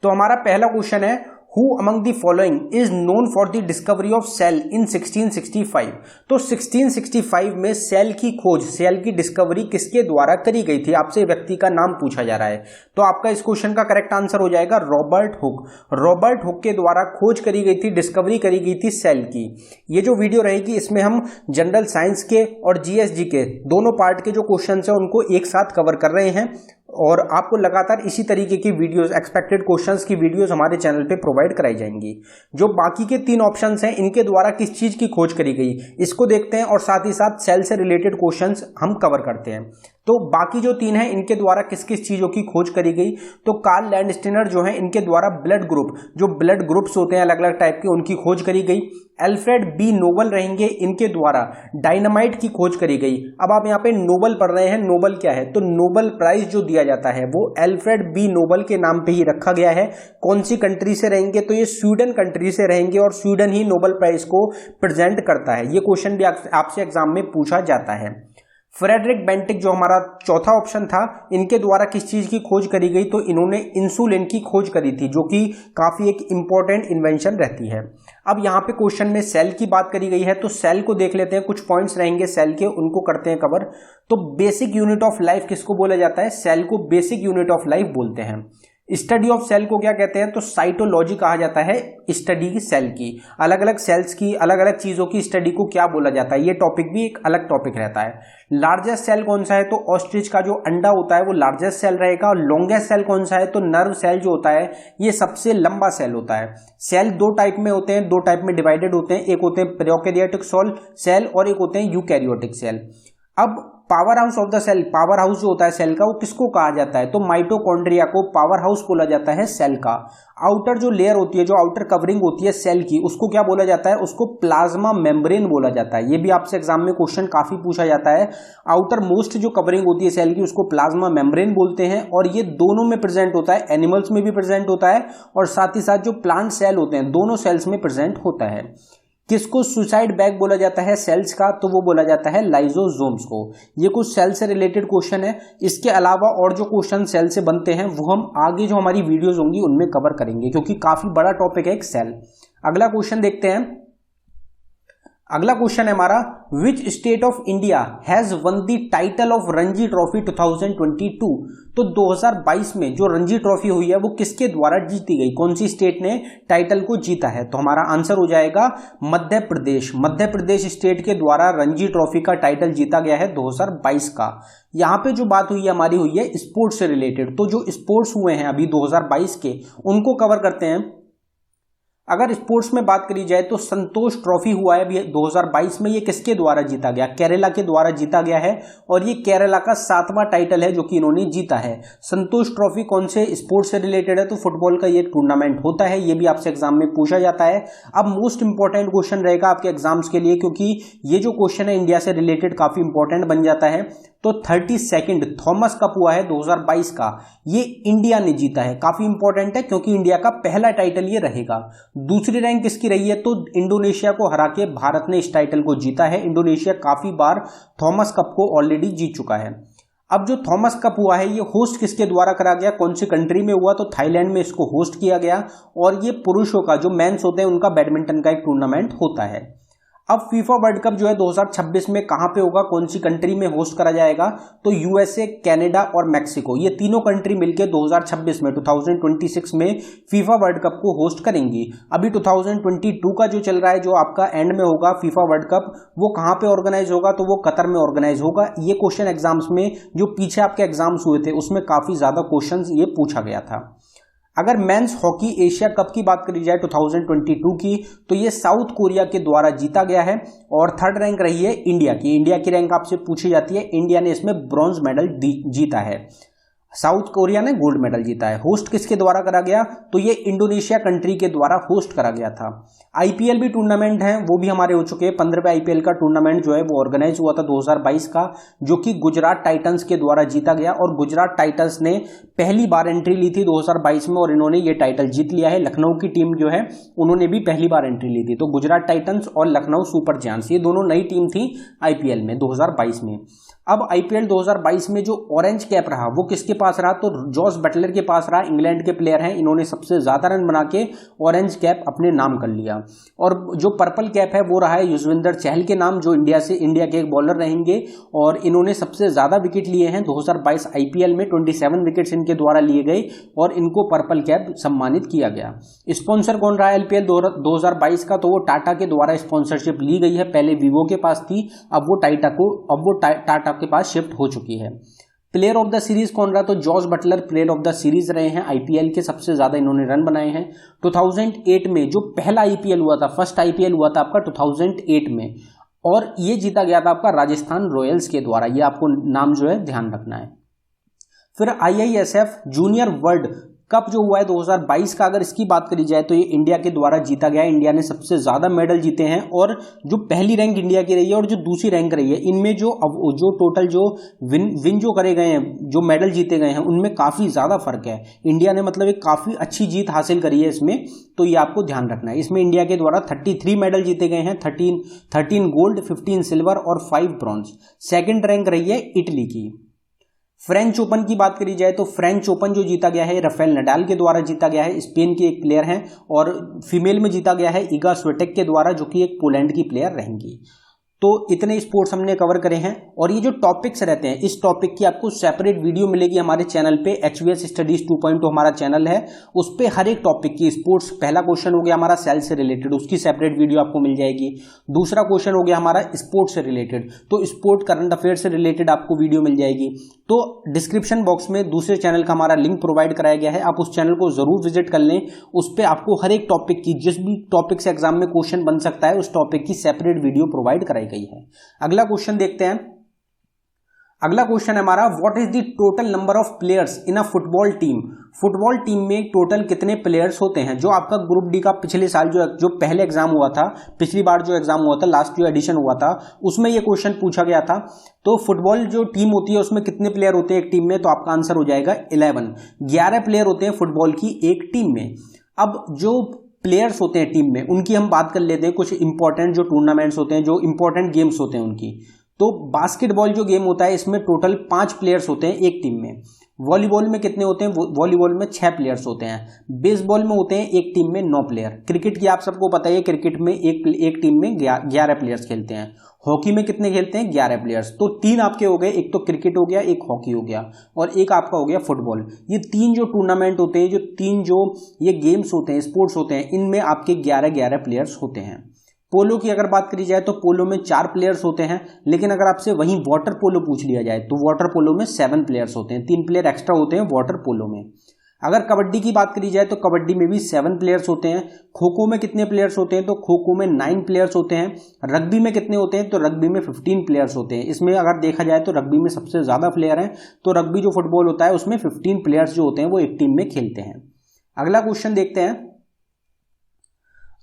तो हमारा पहला क्वेश्चन है, Who among the following is known for the discovery of cell in 1665? तो 1665 में सेल की खोज, सेल की डिस्कवरी किसके द्वारा करी गई थी? आपसे व्यक्ति का नाम पूछा जा रहा है, तो आपका इस क्वेश्चन का करेक्ट आंसर हो जाएगा रॉबर्ट हुक। रॉबर्ट हुक के द्वारा खोज करी गई थी, डिस्कवरी करी गई थी सेल की। ये जो वीडियो रहेगी इसमें हम जनरल साइंस के और जीएसजी के दोनों पार्ट के जो क्वेश्चन है उनको एक साथ कवर कर रहे हैं और आपको लगातार इसी तरीके की वीडियोस, एक्सपेक्टेड क्वेश्चंस की वीडियोस हमारे चैनल पे प्रोवाइड कराई जाएंगी। जो बाकी के 3 ऑप्शंस हैं इनके द्वारा किस चीज की खोज करी गई इसको देखते हैं और साथ ही साथ सेल से रिलेटेड क्वेश्चंस हम कवर करते हैं। तो बाकी जो 3 हैं इनके द्वारा किस किस चीजों की खोज करी गई, तो कार्ल लैंडस्टीनर जो है इनके द्वारा ब्लड ग्रुप, जो ब्लड ग्रुप्स होते हैं अलग अलग टाइप के, उनकी खोज करी गई। अल्फ्रेड बी नोबल रहेंगे, इनके द्वारा डायनामाइट की खोज करी गई। अब आप यहाँ पे नोबल पढ़ रहे हैं, नोबल क्या है? तो नोबल प्राइज जो दिया जाता है वो अल्फ्रेड बी नोबल के नाम पे ही रखा गया है। कौन सी कंट्री से रहेंगे? तो ये स्वीडन कंट्री से रहेंगे और स्वीडन ही नोबल प्राइज को प्रेजेंट करता है। ये क्वेश्चन भी आपसे एग्जाम में पूछा जाता है। फ्रेडरिक बेंटिक जो हमारा चौथा ऑप्शन था, इनके द्वारा किस चीज की खोज करी गई? तो इन्होंने इंसुलिन की खोज करी थी, जो कि काफी एक इंपॉर्टेंट इन्वेंशन रहती है। अब यहाँ पे क्वेश्चन में सेल की बात करी गई है, तो सेल को देख लेते हैं। कुछ पॉइंट्स रहेंगे सेल के, उनको करते हैं कवर। तो बेसिक यूनिट ऑफ लाइफ किसको बोला जाता है? सेल को बेसिक यूनिट ऑफ लाइफ बोलते हैं। स्टडी ऑफ सेल को क्या कहते हैं? तो साइटोलॉजी कहा जाता है स्टडी की सेल की। अलग अलग सेल्स की, अलग अलग चीजों की स्टडी को क्या बोला जाता है? ये टॉपिक भी एक अलग टॉपिक रहता है। लार्जेस्ट सेल कौन सा है? तो ऑस्ट्रिच का जो अंडा होता है वो लार्जेस्ट सेल रहेगा। और लॉन्गेस्ट सेल कौन सा है? तो नर्व सेल जो होता है ये सबसे लंबा सेल होता है। सेल 2 टाइप में होते हैं, 2 टाइप में डिवाइडेड होते हैं। एक होते हैं प्रोकैरियोटिक सेल और एक होते हैं यूकैरियोटिक सेल। अब power house of the cell, power house जो होता है सेल का, वो किसको कहा जाता है? तो माइटोकॉन्ड्रिया को पावर हाउस बोला जाता है सेल का। आउटर जो लेयर होती है, जो आउटर कवरिंग होती है सेल की, उसको क्या बोला जाता है? उसको प्लाज्मा मेम्ब्रेन बोला जाता है। ये भी आपसे एग्जाम में क्वेश्चन काफी पूछा जाता है। आउटर मोस्ट जो कवरिंग होती है सेल की, उसको प्लाज्मा मेम्ब्रेन बोलते हैं। और ये दोनों में प्रेजेंट होता है, एनिमल्स में भी प्रेजेंट होता है और साथ ही साथ जो प्लांट सेल होते हैं दोनों सेल्स में प्रेजेंट होता है। किसको सुसाइड बैग बोला जाता है सेल्स का? तो वो बोला जाता है लाइजोसोम्स को। ये कुछ सेल से रिलेटेड क्वेश्चन है। इसके अलावा और जो क्वेश्चन सेल से बनते हैं वो हम आगे जो हमारी वीडियोस होंगी उनमें कवर करेंगे, क्योंकि काफी बड़ा टॉपिक है एक सेल। अगला क्वेश्चन देखते हैं। अगला क्वेश्चन है हमारा, which state of India has one the title of Ranji trophy 2022? तो 2022 में जो रणजी ट्रॉफी हुई है वो किसके द्वारा जीती गई? कौन सी स्टेट ने टाइटल को जीता है? तो हमारा आंसर हो जाएगा मध्य प्रदेश। मध्य प्रदेश स्टेट के द्वारा रणजी ट्रॉफी का टाइटल जीता गया है 2022 का। यहाँ पे जो बात हुई है हमारी हुई है स्पोर्ट्स से रिलेटेड। तो जो स्पोर्ट्स हुए हैं अभी 2022 के, उनको कवर करते हैं। अगर स्पोर्ट्स में बात करी जाए तो संतोष ट्रॉफी हुआ है अभी 2022 में। ये किसके द्वारा जीता गया? केरला के द्वारा जीता गया है और ये केरला का 7वां टाइटल है जो कि इन्होंने जीता है। संतोष ट्रॉफी कौन से स्पोर्ट्स से रिलेटेड है? तो फुटबॉल का ये टूर्नामेंट होता है। ये भी आपसे एग्जाम में पूछा जाता है। अब मोस्ट इंपॉर्टेंट क्वेश्चन रहेगा आपके एग्जाम्स के लिए, क्योंकि ये जो क्वेश्चन है इंडिया से रिलेटेड काफी इंपॉर्टेंट बन जाता है। तो 32nd थॉमस कप हुआ है 2022 का, ये इंडिया ने जीता है। काफी इंपॉर्टेंट है क्योंकि इंडिया का पहला टाइटल ये रहेगा। दूसरी रैंक किसकी रही है? तो इंडोनेशिया को हरा के भारत ने इस टाइटल को जीता है। इंडोनेशिया काफी बार थॉमस कप को ऑलरेडी जीत चुका है। अब जो थॉमस कप हुआ है ये होस्ट किसके द्वारा करा गया? कौन सी कंट्री में हुआ? तो थाईलैंड में इसको होस्ट किया गया। और ये पुरुषों का, जो मेंस होते हैं, उनका बैडमिंटन का एक टूर्नामेंट होता है। अब फीफा वर्ल्ड कप जो है 2026 में कहां पे होगा? कौन सी कंट्री में होस्ट करा जाएगा? तो यूएसए, कनाडा और मैक्सिको, ये तीनों कंट्री मिलकर 2026 में 2026 में फीफा वर्ल्ड कप को होस्ट करेंगी। अभी 2022 का जो चल रहा है, जो आपका एंड में होगा फीफा वर्ल्ड कप, वो कहां पे ऑर्गेनाइज होगा? तो वो कतर में ऑर्गेनाइज होगा। ये क्वेश्चन एग्जाम्स में, जो पीछे आपके एग्जाम्स हुए थे उसमें काफी ज्यादा क्वेश्चन ये पूछा गया था। अगर मेंस हॉकी एशिया कप की बात करी जाए 2022 की, तो ये साउथ कोरिया के द्वारा जीता गया है और 3rd रैंक रही है इंडिया की। इंडिया की रैंक आपसे पूछी जाती है। इंडिया ने इसमें ब्रॉन्ज मेडल जीता है। साउथ कोरिया ने गोल्ड मेडल जीता है। होस्ट किसके द्वारा करा गया? तो ये इंडोनेशिया कंट्री के द्वारा होस्ट करा गया था। आईपीएल भी टूर्नामेंट है, वो भी हमारे हो चुके हैं। 15वें आईपीएल का टूर्नामेंट जो है वो ऑर्गेनाइज हुआ था 2022 का, जो कि गुजरात टाइटंस के द्वारा जीता गया। और गुजरात टाइटंस ने पहली बार एंट्री ली थी 2022 में और इन्होंने ये टाइटल जीत लिया है। लखनऊ की टीम जो है उन्होंने भी पहली बार एंट्री ली थी। तो गुजरात टाइटंस और लखनऊ सुपर जायंट्स, ये दोनों नई टीम थी आईपीएल में 2022 में। अब आईपीएल 2022 में जो ऑरेंज कैप रहा वो किसके पास रहा, तो जॉस बटलर के पास रहा। इंग्लैंड के प्लेयर हैं, इन्होंने सबसे ज्यादा रन बना के ऑरेंज कैप अपने नाम कर लिया। और जो पर्पल कैप है वो रहा है युजवेंद्र चहल के नाम, जो इंडिया के एक बॉलर रहेंगे और इन्होंने सबसे ज्यादा विकेट लिए हैं 2022 आईपीएल में, 27 विकेट्स इनके द्वारा लिए गए और इनको पर्पल कैप सम्मानित किया गया। स्पॉन्सर कौन रहा है आईपीएल 2022 का, तो वो टाटा के द्वारा स्पॉन्सरशिप ली गई है। पहले वीवो के पास थी, अब वो टाटा के पास शिफ्ट हो चुकी है। प्लेयर ऑफ द सीरीज कौन रहा, तो Jos Buttler player of the series रहे हैं। आईपीएल के सबसे ज्यादा इन्होंने रन बनाए हैं। 2008 में जो पहला आईपीएल हुआ था, फर्स्ट आईपीएल हुआ था आपका 2008 में, और ये जीता गया था आपका राजस्थान रॉयल्स के द्वारा। ये आपको नाम जो है ध्यान रखना है। फिर आईआईएसएफ जूनियर वर्ल्ड कप जो हुआ है 2022 का, अगर इसकी बात करी जाए तो ये इंडिया के द्वारा जीता गया है। इंडिया ने सबसे ज्यादा मेडल जीते हैं और जो पहली रैंक इंडिया की रही है और जो दूसरी रैंक रही है, इनमें जो टोटल जो विन जो करे गए हैं, जो मेडल जीते गए हैं, उनमें काफी ज्यादा फर्क है। इंडिया ने मतलब एक काफी अच्छी जीत हासिल करी है इसमें, तो ये आपको ध्यान रखना है। इसमें इंडिया के द्वारा 33 मेडल जीते गए हैं, 13 गोल्ड, 15 सिल्वर और 5 ब्रॉन्ज। सेकेंड रैंक रही है इटली की। फ्रेंच ओपन की बात करी जाए तो फ्रेंच ओपन जो जीता गया है राफेल नडाल के द्वारा जीता गया है, स्पेन के एक प्लेयर हैं, और फीमेल में जीता गया है इगा स्विटेक के द्वारा, जो कि एक पोलैंड की प्लेयर रहेंगी। तो इतने स्पोर्ट्स हमने कवर करे हैं। और ये जो टॉपिक्स रहते हैं, इस टॉपिक की आपको सेपरेट वीडियो मिलेगी हमारे चैनल पे, HVS स्टडीज 2.0 हमारा चैनल है, उस पे हर एक टॉपिक की स्पोर्ट्स, पहला क्वेश्चन हो गया हमारा सेल से रिलेटेड, उसकी सेपरेट वीडियो आपको मिल जाएगी। दूसरा क्वेश्चन हो गया हमारा स्पोर्ट्स से रिलेटेड, तो स्पोर्ट करंट अफेयर से रिलेटेड आपको वीडियो मिल जाएगी। तो डिस्क्रिप्शन बॉक्स में दूसरे चैनल का हमारा लिंक प्रोवाइड कराया गया है, आप उस चैनल को जरूर विजिट कर लें। उस पर आपको हर एक टॉपिक की, जिस भी टॉपिक से एग्जाम में क्वेश्चन बन सकता है, उस टॉपिक की सेपरेट वीडियो प्रोवाइड कराई गई है। अगला क्वेश्चन देखते हैं। अगला क्वेश्चन है हमारा, what is the total number of players in a football team. Football team में टोटल कितने प्लेयर्स होते हैं। जो आपका ग्रुप डी का पिछले साल जो पहले एग्जाम हुआ था, पिछली बार जो एग्जाम हुआ था, लास्ट जो एडिशन हुआ था, उसमें यह क्वेश्चन पूछा गया था। तो फुटबॉल जो टीम होती है उसमें कितने प्लेयर होते हैं एक टीम में, तो आपका आंसर हो जाएगा 11 प्लेयर होते हैं फुटबॉल की एक टीम में। अब जो प्लेयर्स होते हैं टीम में, उनकी हम बात कर लेते हैं। कुछ इंपॉर्टेंट जो टूर्नामेंट्स होते हैं, जो इंपॉर्टेंट गेम्स होते हैं उनकी, तो बास्केटबॉल जो गेम होता है इसमें टोटल 5 प्लेयर्स होते हैं एक टीम में। वॉलीबॉल में कितने होते हैं, वॉलीबॉल में 6 प्लेयर्स होते हैं। बेसबॉल में होते हैं एक टीम में 9 प्लेयर। क्रिकेट की आप सबको पता है, क्रिकेट में एक टीम में 11 प्लेयर्स खेलते हैं। हॉकी में कितने खेलते हैं, 11 प्लेयर्स। तो 3 आपके हो गए, एक तो क्रिकेट हो गया, एक हॉकी हो गया, और एक आपका हो गया फुटबॉल। ये 3 जो टूर्नामेंट होते हैं, जो 3 जो ये गेम्स होते हैं, स्पोर्ट्स होते हैं, इनमें आपके 11 प्लेयर्स होते हैं। पोलो की अगर बात करी जाए तो पोलो में 4 प्लेयर्स होते हैं, लेकिन अगर आपसे वहीं वाटर पोलो पूछ लिया जाए तो वाटर पोलो में 7 प्लेयर्स होते हैं, 3 प्लेयर एक्स्ट्रा होते हैं वाटर पोलो में। अगर कबड्डी की बात करी जाए तो कबड्डी में भी 7 प्लेयर्स होते हैं। खो खो में कितने प्लेयर्स होते हैं, तो खो खो में 9 प्लेयर्स होते हैं। रग्बी में कितने होते हैं, तो रग्बी में 15 प्लेयर्स होते हैं। इसमें अगर देखा जाए तो रग्बी में सबसे ज्यादा प्लेयर हैं, तो रग्बी जो फुटबॉल होता है उसमें 15 प्लेयर्स जो होते हैं वो एक टीम में खेलते हैं। अगला क्वेश्चन देखते हैं।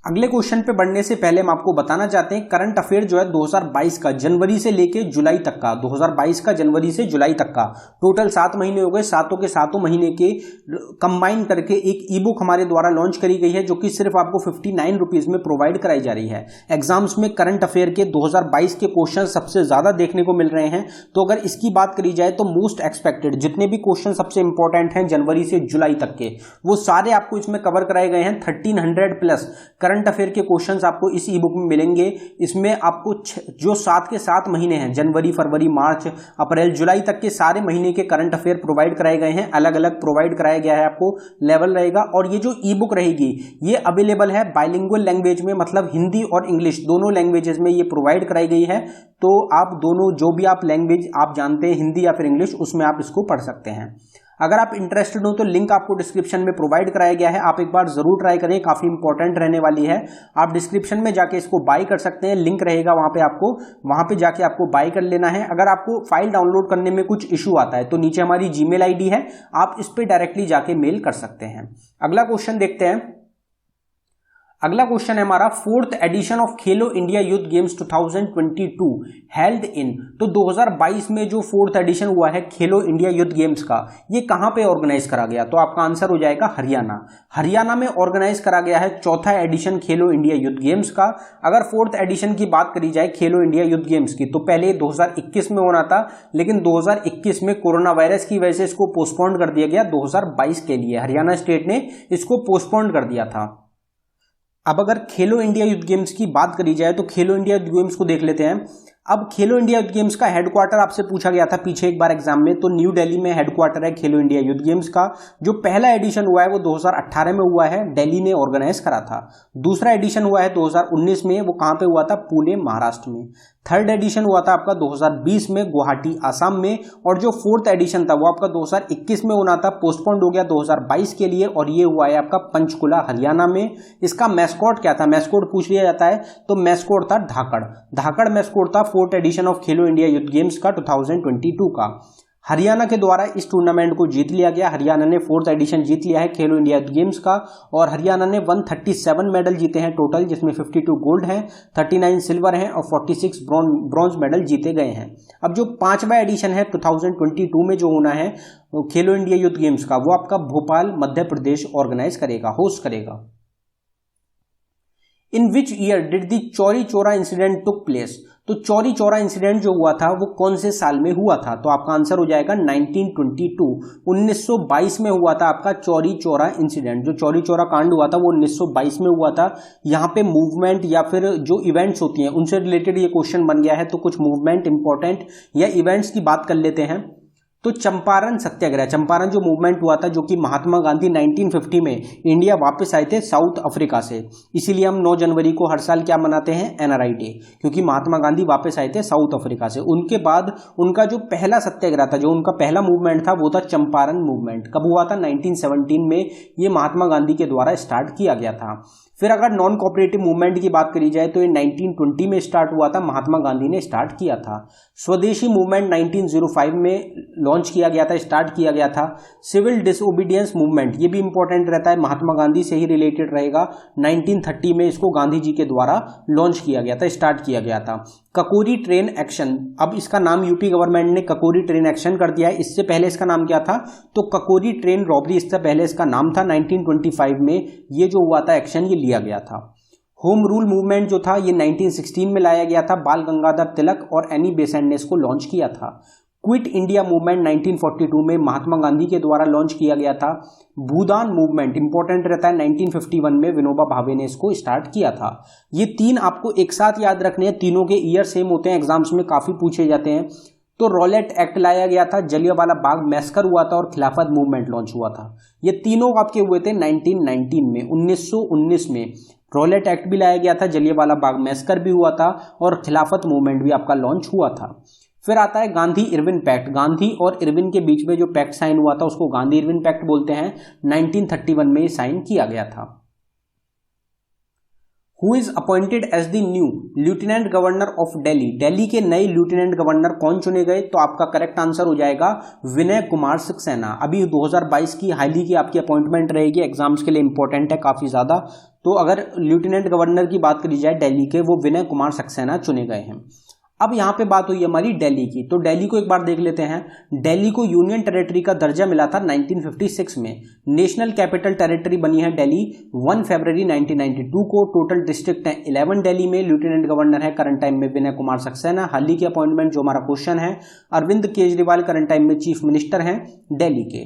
अगले क्वेश्चन पे बढ़ने से पहले हम आपको बताना चाहते हैं करंट अफेयर जो है 2022 का, जनवरी से लेके जुलाई तक का, 2022 का जनवरी से जुलाई तक का टोटल 7 महीने हो गए। सातों के सातों महीने के कंबाइन करके एक ई बुक हमारे द्वारा लॉन्च करी गई है, जो कि सिर्फ आपको 59 रुपीज में प्रोवाइड कराई जा रही है। एग्जाम्स में करंट अफेयर के 2022 के क्वेश्चन सबसे ज्यादा देखने को मिल रहे हैं। तो अगर इसकी बात करी जाए तो मोस्ट एक्सपेक्टेड जितने भी क्वेश्चन सबसे इंपॉर्टेंट हैं जनवरी से जुलाई तक के, वो सारे आपको इसमें कवर कराए गए हैं। 1300 प्लस करंट अफेयर के क्वेश्चंस आपको इस ई बुक में मिलेंगे। इसमें आपको जो 7 के 7 महीने हैं, जनवरी, फरवरी, मार्च, अप्रैल, जुलाई तक के सारे महीने के करंट अफेयर प्रोवाइड कराए गए हैं। अलग अलग प्रोवाइड कराया गया है, आपको लेवल रहेगा। और ये जो ई बुक रहेगी ये अवेलेबल है बाइलिंगुअल लैंग्वेज में, मतलब हिंदी और इंग्लिश दोनों लैंग्वेजेस में ये प्रोवाइड कराई गई है। तो आप दोनों जो भी आप लैंग्वेज आप जानते हैं, हिंदी या फिर इंग्लिश, उसमें आप इसको पढ़ सकते हैं। अगर आप इंटरेस्टेड हो तो लिंक आपको डिस्क्रिप्शन में प्रोवाइड कराया गया है, आप एक बार जरूर ट्राई करें, काफी इंपॉर्टेंट रहने वाली है। आप डिस्क्रिप्शन में जाके इसको बाय कर सकते हैं, लिंक रहेगा वहां पे, आपको वहां पे जाके आपको बाय कर लेना है। अगर आपको फाइल डाउनलोड करने में कुछ इशू आता है तो नीचे हमारी जीमेल आईडी है, आप इस पे डायरेक्टली जाके मेल कर सकते हैं। अगला क्वेश्चन देखते हैं। अगला क्वेश्चन है हमारा, fourth edition of Khelo India youth games 2022 held in, तो 2022 में जो फोर्थ एडिशन हुआ है खेलो इंडिया यूथ गेम्स का, ये कहां पे ऑर्गेनाइज करा गया? तो आपका आंसर हो जाएगा हरियाणा। हरियाणा में ऑर्गेनाइज करा गया है चौथा एडिशन खेलो इंडिया यूथ गेम्स का। अगर फोर्थ एडिशन की बात करी जाए खेलो इंडिया यूथ गेम्स की, तो पहले 2021 में होना था, लेकिन 2021 में कोरोना वायरस की वजह से इसको पोस्टपोन कर दिया गया 2022 के लिए। हरियाणा स्टेट ने इसको पोस्टपोन कर दिया था। अब अगर खेलो इंडिया यूथ गेम्स की बात करी जाए तो खेलो इंडिया यूथ गेम्स को देख लेते हैं। अब खेलो इंडिया यूथ गेम्स का हेडक्वार्टर आपसे पूछा गया था पीछे एक बार एग्जाम में, तो न्यू दिल्ली में हेडक्वार्टर है खेलो इंडिया यूथ गेम्स का। जो पहला एडिशन हुआ है वो 2018 में हुआ है, दिल्ली ने ऑर्गेनाइज करा था। दूसरा एडिशन हुआ है 2019 में, वो कहां पे हुआ था? पुणे महाराष्ट्र में। थर्ड एडिशन हुआ था आपका 2020 में गुवाहाटी आसाम में, और जो फोर्थ एडिशन था वो आपका 2021 में होना था, पोस्टपोन्ड हो गया 2022 के लिए, और ये हुआ है आपका पंचकुला हरियाणा में। इसका मैस्कॉट क्या था? मैस्कॉट पूछ लिया जाता है, तो मैस्कॉट था धाकड़। धाकड़ मैस्कॉट था fourth edition of Khelo India youth games का 2022 का। हरियाणा के द्वारा इस टूर्नामेंट को जीत लिया गया। हरियाणा ने फोर्थ एडिशन जीत लिया है खेलो इंडिया गेम्स का, और हरियाणा ने 137 मेडल जीते हैं टोटल, जिसमें 52 गोल्ड हैं, 39 सिल्वर हैं और 46 ब्रॉन्ज मेडल जीते गए हैं। अब जो पांचवा एडिशन है 2022 में जो होना है खेलो इंडिया यूथ गेम्स का, वो आपका भोपाल मध्य प्रदेश ऑर्गेनाइज करेगा, होस्ट करेगा। In which year did the Chauri Chaura incident took place, तो चौरी चौरा इंसिडेंट जो हुआ था वो कौन से साल में हुआ था? तो आपका आंसर हो जाएगा 1922। 1922 में हुआ था आपका चौरी चौरा इंसिडेंट। जो चौरी चौरा कांड हुआ था वो 1922 में हुआ था। यहाँ पे मूवमेंट या फिर जो इवेंट्स होती हैं उनसे रिलेटेड ये क्वेश्चन बन गया है, तो कुछ मूवमेंट इंपॉर्टेंट या इवेंट्स की बात कर लेते हैं। तो चंपारण सत्याग्रह, चंपारण जो मूवमेंट हुआ था, जो कि महात्मा गांधी 1950 में इंडिया वापस आए थे साउथ अफ्रीका से, इसीलिए हम 9 जनवरी को हर साल क्या मनाते हैं? एनआरआई डे, क्योंकि महात्मा गांधी वापस आए थे साउथ अफ्रीका से। उनके बाद उनका जो पहला सत्याग्रह था, जो उनका पहला मूवमेंट था, वो था चंपारण मूवमेंट। कब हुआ था? 1917 में ये महात्मा गांधी के द्वारा स्टार्ट किया गया था। फिर अगर नॉन कोऑपरेटिव मूवमेंट की बात करी जाए तो ये 1920 में स्टार्ट हुआ था, महात्मा गांधी ने स्टार्ट किया था। स्वदेशी मूवमेंट 1905 में लॉन्च किया गया था, स्टार्ट किया गया था। सिविल डिसओबीडियंस मूवमेंट, ये भी इंपॉर्टेंट रहता है, महात्मा गांधी से ही रिलेटेड रहेगा। 1930 में इसको गांधी जी के द्वारा लॉन्च किया गया था, स्टार्ट किया गया था। ककोरी ट्रेन एक्शन, अब इसका नाम यूपी गवर्नमेंट ने ककोरी ट्रेन एक्शन कर दिया है। इससे पहले इसका नाम क्या था? तो ककोरी ट्रेन रॉबरी, इससे पहले इसका नाम था। 1925 में ये जो हुआ था एक्शन, ये लिया गया था। होम रूल मूवमेंट जो था ये 1916 में लाया गया था। बाल गंगाधर तिलक और एनी बेसेंट ने इसको लॉन्च किया था। क्विट इंडिया मूवमेंट 1942 में महात्मा गांधी के द्वारा लॉन्च किया गया था। भूदान मूवमेंट इंपॉर्टेंट रहता है, 1951 में विनोबा भावे ने इसको स्टार्ट किया था। ये तीन आपको एक साथ याद रखने हैं, तीनों के ईयर सेम होते हैं, एग्जाम्स में काफी पूछे जाते हैं। तो रॉलेट एक्ट लाया गया था, जलियांवाला बाग मैसकर हुआ था और खिलाफत मूवमेंट लॉन्च हुआ था। ये तीनों आपके हुए थे 1919 में। 1919 में रॉलेट एक्ट भी लाया गया था, जलियांवाला बाग मैसकर भी हुआ था और खिलाफत मूवमेंट भी आपका लॉन्च हुआ था। फिर आता है गांधी इरविन पैक्ट। गांधी और इरविन के बीच में जो पैक्ट साइन हुआ था उसको गांधी इरविन पैक्ट बोलते हैं। 1931 में साइन किया गया था। Who is appointed as the new lieutenant governor of Delhi, Delhi के नए लेफ्टिनेंट गवर्नर कौन चुने गए? तो आपका करेक्ट आंसर हो जाएगा विनय कुमार सक्सेना। अभी 2022 की हाल ही की आपकी अपॉइंटमेंट रहेगी, एग्जाम्स के लिए इंपॉर्टेंट है काफी ज्यादा। तो अगर लेफ्टिनेंट गवर्नर की बात करी जाए दिल्ली के, वो विनय कुमार सक्सेना चुने गए हैं। अब यहाँ पे बात हुई हमारी दिल्ली की, तो दिल्ली को एक बार देख लेते हैं। दिल्ली को यूनियन टेरिटरी का दर्जा मिला था 1956 में। नेशनल कैपिटल टेरिटरी बनी है दिल्ली 1 फरवरी 1992 को। टोटल डिस्ट्रिक्ट हैं 11 दिल्ली में। लेफ्टिनेंट गवर्नर है करंट टाइम में विनय कुमार सक्सेना। हाल ही की अपॉइंटमेंट जो हमारा क्वेश्चन है, अरविंद केजरीवाल करंट टाइम में चीफ मिनिस्टर हैं दिल्ली के।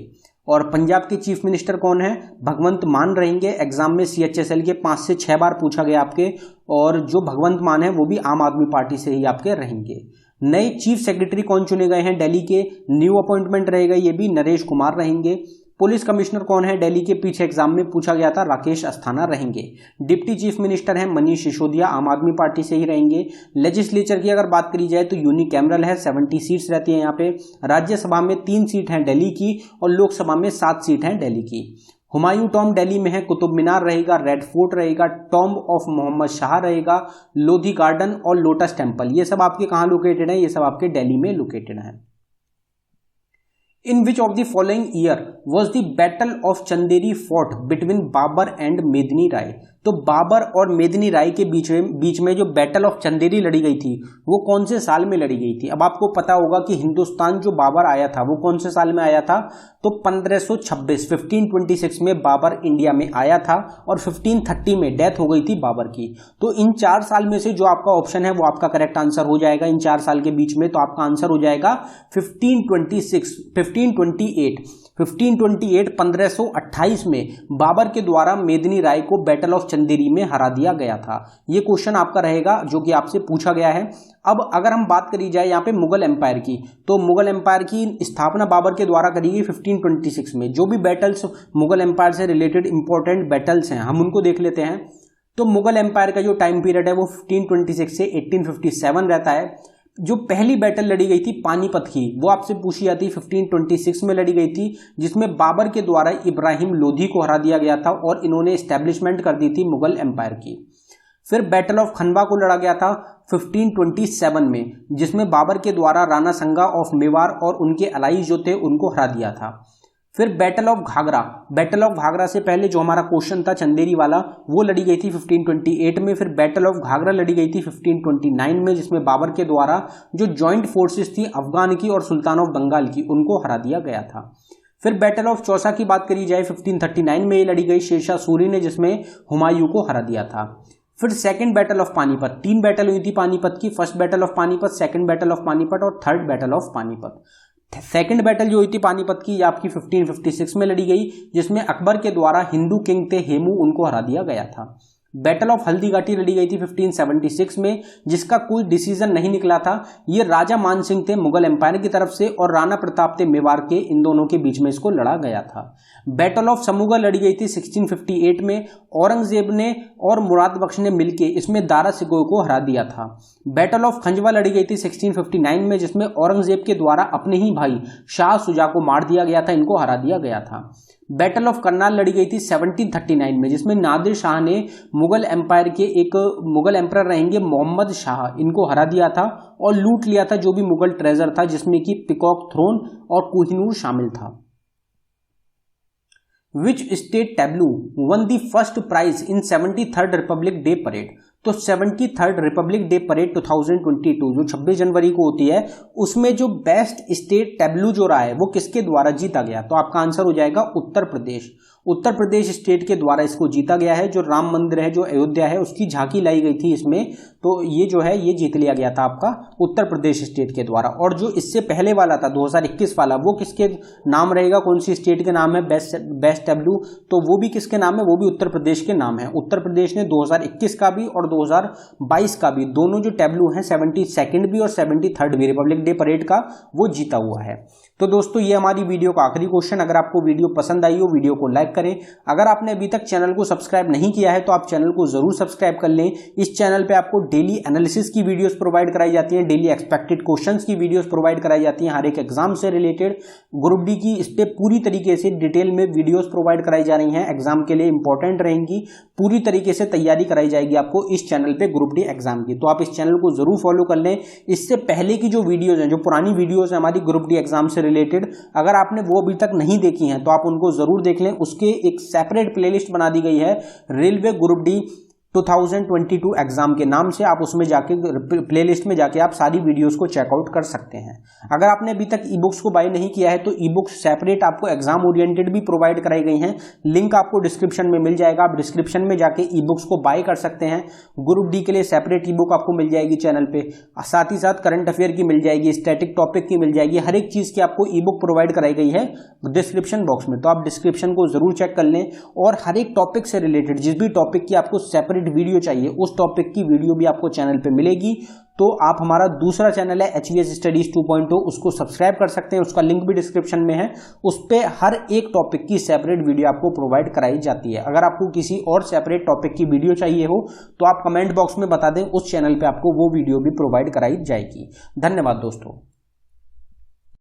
और पंजाब के चीफ मिनिस्टर कौन है? भगवंत मान रहेंगे। एग्जाम में CHSL के 5 से 6 बार पूछा गया आपके, और जो भगवंत मान है वो भी आम आदमी पार्टी से ही आपके रहेंगे। नए चीफ सेक्रेटरी कौन चुने गए हैं दिल्ली के? न्यू अपॉइंटमेंट रहेगा, ये भी नरेश कुमार रहेंगे। पुलिस कमिश्नर कौन है दिल्ली के? पीछे एग्जाम में पूछा गया था, राकेश अस्थाना रहेंगे। डिप्टी चीफ मिनिस्टर है मनीष सिसोदिया, आम आदमी पार्टी से ही रहेंगे। लेजिस्लेचर की अगर बात करी जाए तो यूनिकैमरल है, 70 सीट्स रहती है यहाँ पे। राज्यसभा में 3 सीट हैं दिल्ली की और लोकसभा में 7 सीट हैं दिल्ली की। हुमायूं टॉम्ब दिल्ली में है, कुतुब मीनार रहेगा, रेड फोर्ट रहेगा, टॉम्ब ऑफ मोहम्मद शाह रहेगा, लोधी गार्डन और लोटस टेम्पल, ये सब आपके कहाँ लोकेटेड है? ये सब आपके दिल्ली में लोकेटेड है। In which of the following year was the Battle of Chanderi fought between Babur and Medini Rai? तो बाबर और मेदिनी राय के बीच में जो बैटल ऑफ चंदेरी लड़ी गई थी वो कौन से साल में लड़ी गई थी? अब आपको पता होगा कि हिंदुस्तान जो बाबर आया था वो कौन से साल में आया था? तो 1526 में बाबर इंडिया में आया था और 1530 में डेथ हो गई थी बाबर की। तो इन 4 साल में से जो आपका ऑप्शन है वो आपका करेक्ट आंसर हो जाएगा। इन 4 साल के बीच में तो आपका आंसर हो जाएगा 1528 में बाबर के द्वारा मेदिनी राय को बैटल ऑफ चंदेरी में हरा दिया गया था। ये क्वेश्चन आपका रहेगा जो कि आपसे पूछा गया है। अब अगर हम बात करी जाए यहाँ पे मुगल एम्पायर की, तो मुगल एम्पायर की स्थापना बाबर के द्वारा करी गई 1526 में। जो भी बैटल्स मुगल एम्पायर से रिलेटेड इंपॉर्टेंट बैटल्स हैं हम उनको देख लेते हैं। तो मुगल एम्पायर का जो टाइम पीरियड है वो 1526 से 1857 रहता है। जो पहली बैटल लड़ी गई थी पानीपत की वो आपसे पूछी जाती 1526 में लड़ी गई थी, जिसमें बाबर के द्वारा इब्राहिम लोधी को हरा दिया गया था और इन्होंने एस्टेब्लिशमेंट कर दी थी मुगल एम्पायर की। फिर बैटल ऑफ खनवा को लड़ा गया था 1527 में, जिसमें बाबर के द्वारा राणा संगा ऑफ मेवाड़ और उनके अलाइज जो थे उनको हरा दिया था। फिर बैटल ऑफ घाघरा से पहले जो हमारा क्वेश्चन था चंदेरी वाला वो लड़ी गई थी 1528 में। फिर बैटल ऑफ घाघरा लड़ी गई थी 1529 में, जिसमें बाबर के द्वारा जो जॉइंट फोर्सेस थी अफगान की और सुल्तान ऑफ बंगाल की उनको हरा दिया गया था। फिर बैटल ऑफ चौसा की बात करी जाए 1539 में ये लड़ी गई शेरशाह सूरी ने, जिसमें हुमायूं को हरा दिया था। फिर second battle of Panipat, 3 battle हुई थी पानीपत की, first battle of Panipat, second battle of Panipat और third battle of Panipat. Second battle जो हुई थी पानीपत की ये आपकी 1556 में लड़ी गई, जिसमें अकबर के द्वारा हिंदू किंग थे हेमू उनको हरा दिया गया था। बैटल ऑफ हल्दीघाटी लड़ी गई थी 1576 में, जिसका कोई डिसीजन नहीं निकला था। ये राजा मान सिंह थे मुगल एम्पायर की तरफ से और राणा प्रताप थे मेवाड़ के, इन दोनों के बीच में इसको लड़ा गया था। बैटल ऑफ समूगा लड़ी गई थी 1658 में, औरंगजेब ने और मुराद बख्श ने मिलकर इसमें दारा सिकोह को हरा दिया था। बैटल ऑफ खंजवा लड़ी गई थी 1659 में, जिसमें औरंगजेब के द्वारा अपने ही भाई शाह सुजा को मार दिया गया था, इनको हरा दिया गया था। बैटल ऑफ करनाल लड़ी गई थी 1739 में, जिसमें नादिर शाह ने मुगल एम्पायर के एक मुगल एम्परर रहेंगे मोहम्मद शाह, इनको हरा दिया था और लूट लिया था जो भी मुगल ट्रेजर था, जिसमें कि पिकॉक थ्रोन और कोहिनूर शामिल था। Which state tableau won the first prize in 73rd Republic Day parade? तो 73rd रिपब्लिक डे परेड 2022 जो 26 जनवरी को होती है, उसमें जो बेस्ट स्टेट टैब्लू जो रहा है वो किसके द्वारा जीता गया? तो आपका आंसर हो जाएगा उत्तर प्रदेश। उत्तर प्रदेश स्टेट के द्वारा इसको जीता गया है। जो राम मंदिर है, जो अयोध्या है, उसकी झांकी लाई गई थी इसमें, तो ये जो है ये जीत लिया गया था आपका उत्तर प्रदेश स्टेट के द्वारा। और जो इससे पहले वाला था 2021 वाला, वो किसके नाम रहेगा? कौन सी स्टेट के नाम है बेस्ट टैब्लू? तो वो भी किसके नाम है? वो भी उत्तर प्रदेश के नाम है। उत्तर प्रदेश ने 2021 का भी और 2022 का भी दोनों जो टैब्लू हैं 72nd भी और 73rd भी रिपब्लिक डे परेड का वो जीता हुआ है। तो दोस्तों ये हमारी वीडियो का आखिरी क्वेश्चन। अगर आपको वीडियो पसंद आई हो वीडियो को लाइक करें। अगर आपने अभी तक चैनल को सब्सक्राइब नहीं किया है तो आप चैनल को जरूर सब्सक्राइब कर लें। इस चैनल पे आपको डेली एनालिसिस की वीडियोस प्रोवाइड कराई जाती हैं, डेली एक्सपेक्टेड क्वेश्चंस की वीडियोस प्रोवाइड कराई जाती हैं, हर एक एग्जाम से रिलेटेड ग्रुप डी की इस पे पूरी तरीके से डिटेल में वीडियोस प्रोवाइड कराई जा रही हैं। एग्जाम के लिए इंपॉर्टेंट रहेंगी, पूरी तरीके से तैयारी कराई जाएगी आपको इस चैनल पे ग्रुप डी एग्जाम की। तो आप इस चैनल को जरूर फॉलो कर लें। इससे पहले की जो वीडियोज हैं, जो पुरानी वीडियोज है हमारी ग्रुप डी एग्जाम से रिलेटेड, अगर आपने वो अभी तक नहीं देखी हैं तो आप उनको जरूर देख लें। उसके एक सेपरेट प्लेलिस्ट बना दी गई है रेलवे ग्रुप डी 2022 एग्जाम के नाम से। आप उसमें जाके प्लेलिस्ट में जाके आप सारी वीडियोस को चेकआउट कर सकते हैं। अगर आपने अभी तक ई बुक्स को बाय नहीं किया है तो ई बुक्स सेपरेट आपको एग्जाम ओरिएंटेड भी प्रोवाइड कराई गई हैं, लिंक आपको डिस्क्रिप्शन में मिल जाएगा। आप डिस्क्रिप्शन में जाके ई बुक्स को बाय कर सकते हैं। ग्रुप डी के लिए सेपरेट ई बुक आपको मिल जाएगी चैनल पे, साथ ही साथ करंट अफेयर की मिल जाएगी, स्टैटिक टॉपिक की मिल जाएगी, हर एक चीज की आपको ई बुक प्रोवाइड कराई गई है डिस्क्रिप्शन बॉक्स में। तो आप डिस्क्रिप्शन को जरूर चेक कर लें और हर एक टॉपिक से रिलेटेड जिस भी टॉपिक की आपको सेपरेट वीडियो चाहिए उस टॉपिक की वीडियो भी आपको चैनल पे मिलेगी। तो आप हमारा दूसरा चैनल है HVS स्टडीज 2.0, उसको सब्सक्राइब कर सकते हैं, उसका लिंक भी डिस्क्रिप्शन में है। उस पे हर एक टॉपिक की सेपरेट वीडियो आपको प्रोवाइड कराई जाती है। अगर आपको किसी और सेपरेट टॉपिक की वीडियो चाहिए हो तो आप कमेंट बॉक्स में बता दें, उस चैनल पे आपको वो वीडियो भी प्रोवाइड कराई जाएगी। धन्यवाद दोस्तों।